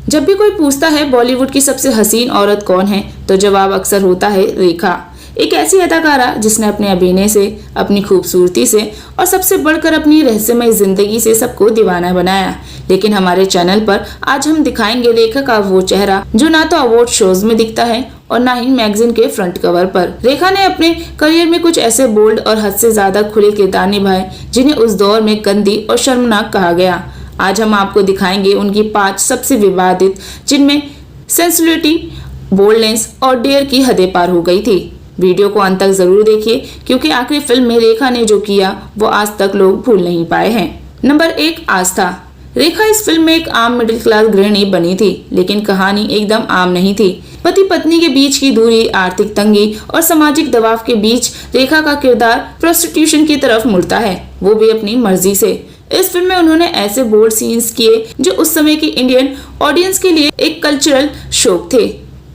जब भी कोई पूछता है बॉलीवुड की सबसे हसीन औरत कौन है, तो जवाब अक्सर होता है रेखा। एक ऐसी अदाकारा जिसने अपने अभिनय से, अपनी खूबसूरती से और सबसे बढ़कर अपनी रहस्यमय जिंदगी से सबको दीवाना बनाया। लेकिन हमारे चैनल पर आज हम दिखाएंगे रेखा का वो चेहरा जो ना तो अवार्ड शोज में दिखता है और ना ही मैगजीन के फ्रंट कवर पर। रेखा ने अपने करियर में कुछ ऐसे बोल्ड और हद से ज्यादा खुले किरदार निभाए जिन्हें उस दौर में गंदी और शर्मनाक कहा गया। आज हम आपको दिखाएंगे उनकी 5 सबसे विवादित, जिनमें सेंसिटिविटी, बोल्डनेस और डेयर की हदें पार हो गई थी। वीडियो को अंत तक जरूर देखिए, क्योंकि आखिरी फिल्म में रेखा ने जो किया वो आज तक लोग भूल नहीं पाए हैं। नंबर 1, आस्था। रेखा इस फिल्म में एक आम मिडिल क्लास गृहिणी बनी थी, लेकिन कहानी एकदम आम नहीं थी। पति पत्नी के बीच की दूरी, आर्थिक तंगी और सामाजिक दबाव के बीच रेखा का किरदार प्रोस्टिट्यूशन की तरफ मुड़ता है, वो भी अपनी मर्जी से। इस फिल्म में उन्होंने ऐसे बोल्ड सीन्स किए जो उस समय की इंडियन ऑडियंस के लिए एक कल्चरल शॉक थे।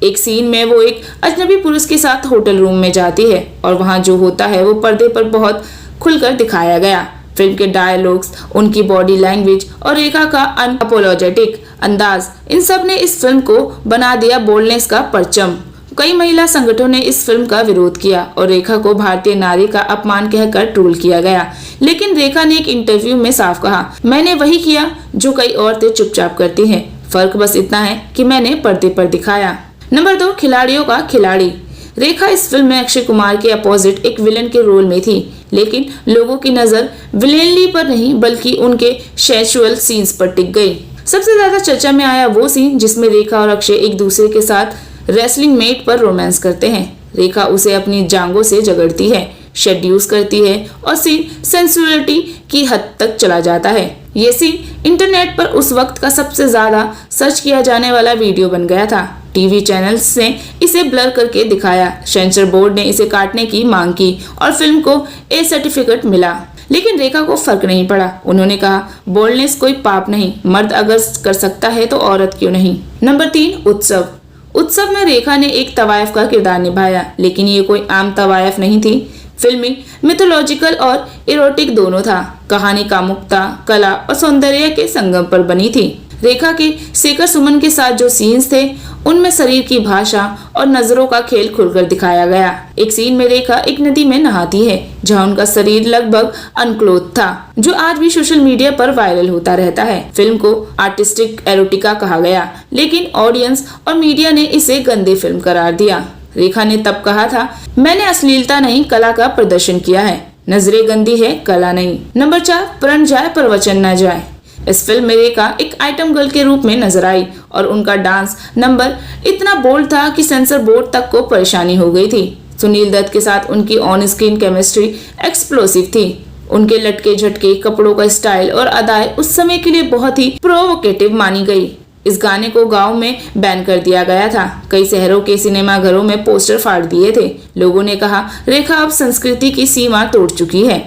एक सीन में वो एक अजनबी पुरुष के साथ होटल रूम में जाती है और वहाँ जो होता है वो पर्दे पर बहुत खुलकर दिखाया गया। फिल्म के डायलॉग्स, उनकी बॉडी लैंग्वेज और रेखा का अनअपोलोजेटिक अंदाज, इन सब ने इस फिल्म को बना दिया बोल्डनेस का परचम। कई महिला संगठनों ने इस फिल्म का विरोध किया और रेखा को भारतीय नारी का अपमान कहकर ट्रोल किया गया। लेकिन रेखा ने एक इंटरव्यू में साफ कहा, मैंने वही किया जो कई औरतें चुपचाप करती हैं, फर्क बस इतना है कि मैंने पर्दे पर दिखाया। नंबर 2, खिलाड़ियों का खिलाड़ी। रेखा इस फिल्म में अक्षय कुमार के अपोजिट एक विलन के रोल में थी, लेकिन लोगों की नजर विलेनली पर नहीं बल्कि उनके सेक्सुअल सीन्स पर टिक गई। सबसे ज्यादा चर्चा में आया वो सीन जिसमें रेखा और अक्षय एक दूसरे के साथ रेसलिंग मेट पर रोमांस करते हैं। रेखा उसे अपनी जांघों से जगड़ती है, शेड्यूस करती है और सीन सेंसुअलिटी की हद तक चला जाता है। ये सीन इंटरनेट पर उस वक्त का सबसे ज्यादा सर्च किया जाने वाला वीडियो बन गया था। टीवी चैनल्स ने इसे ब्लर करके दिखाया, सेंसर बोर्ड ने इसे काटने की मांग की और फिल्म को ए सर्टिफिकेट मिला। लेकिन रेखा को फर्क नहीं पड़ा। उन्होंने कहा, बोल्डनेस कोई पाप नहीं, मर्द अगर कर सकता है तो औरत क्यों नहीं। नंबर 3, उत्सव। उत्सव में रेखा ने एक तवायफ का किरदार निभाया, लेकिन ये कोई आम तवायफ नहीं थी। फिल्मी मिथोलॉजिकल और इरोटिक दोनों था। कहानी कामुकता, कला और सौंदर्य के संगम पर बनी थी। रेखा के शेखर सुमन के साथ जो सीन्स थे उनमें शरीर की भाषा और नजरों का खेल खुलकर दिखाया गया। एक सीन में रेखा एक नदी में नहाती है जहां उनका शरीर लगभग अनक्लोथ था, जो आज भी सोशल मीडिया पर वायरल होता रहता है। फिल्म को आर्टिस्टिक एरोटिका कहा गया, लेकिन ऑडियंस और मीडिया ने इसे गंदी फिल्म करार दिया। रेखा ने तब कहा था, मैंने अश्लीलता नहीं कला का प्रदर्शन किया है, नजरें गंदी है कला नहीं। नंबर 4, प्रण जाए पर वचन न जाए। इस फिल्म में रेखा एक आइटम गर्ल के रूप में नजर आई और उनका डांस नंबर इतना बोल्ड था कि सेंसर बोर्ड तक को परेशानी हो गई थी। सुनील दत्त के साथ उनकी ऑन स्क्रीन केमिस्ट्री एक्सप्लोसिव थी। उनके लटके झटके, कपड़ों का स्टाइल और अदाएं उस समय के लिए बहुत ही प्रोवोकेटिव मानी गई। इस गाने को गांव में बैन कर दिया गया था। कई शहरों के सिनेमा घरों में पोस्टर फाड़ दिए थे। लोगों ने कहा, रेखा अब संस्कृति की सीमा तोड़ चुकी है।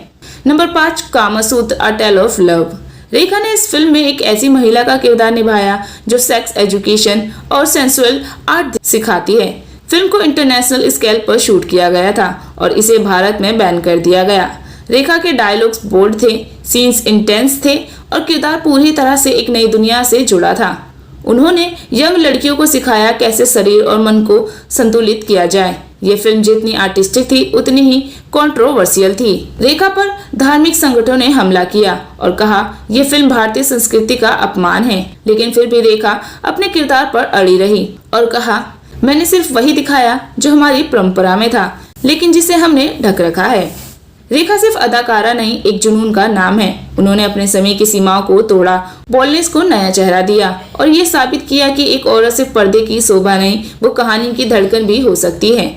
Number 5, Kamasutra a tale of love. Rekha ने इस फिल्म में एक ऐसी महिला का किरदार निभाया जो सेक्स एजुकेशन और सेंसुअल आर्ट सिखाती है। फिल्म को इंटरनेशनल स्केल पर शूट किया गया था और इसे भारत में बैन कर दिया गया। रेखा के डायलॉग्स बोल्ड थे, सीन्स इंटेंस थे और किरदार पूरी तरह से एक नई दुनिया से जुड़ा था। उन्होंने यंग लड़कियों को सिखाया कैसे शरीर और मन को संतुलित किया जाए। ये फिल्म जितनी आर्टिस्टिक थी उतनी ही कंट्रोवर्शियल थी। रेखा पर धार्मिक संगठनों ने हमला किया और कहा यह फिल्म भारतीय संस्कृति का अपमान है, लेकिन फिर भी रेखा अपने किरदार पर अड़ी रही और कहा, मैंने सिर्फ वही दिखाया जो हमारी परंपरा में था, लेकिन जिसे हमने ढक रखा है। रेखा सिर्फ अदाकारा नहीं, एक जुनून का नाम है। उन्होंने अपने समय की सीमाओं को तोड़ा, बोल्डनेस को नया चेहरा दिया और ये साबित किया कि एक औरत सिर्फ पर्दे की शोभा नहीं, वो कहानी की धड़कन भी हो सकती है।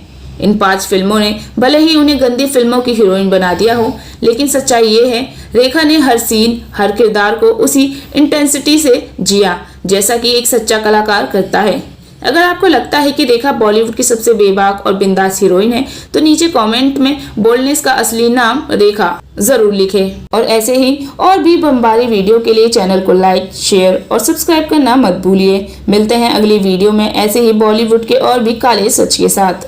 इन 5 फिल्मों ने भले ही उन्हें गंदी फिल्मों की हीरोइन बना दिया हो, लेकिन सच्चाई ये है, रेखा ने हर सीन, हर किरदार को उसी इंटेंसिटी से जिया जैसा कि एक सच्चा कलाकार करता है। अगर आपको लगता है कि रेखा बॉलीवुड की सबसे बेबाक और बिंदास हीरोइन है, तो नीचे कमेंट में बोल्डनेस का असली नाम रेखा जरूर लिखें। और ऐसे ही और भी बमबारी वीडियो के लिए चैनल को लाइक, शेयर और सब्सक्राइब करना मत भूलिए। मिलते हैं अगली वीडियो में ऐसे ही बॉलीवुड के और भी काले सच के साथ।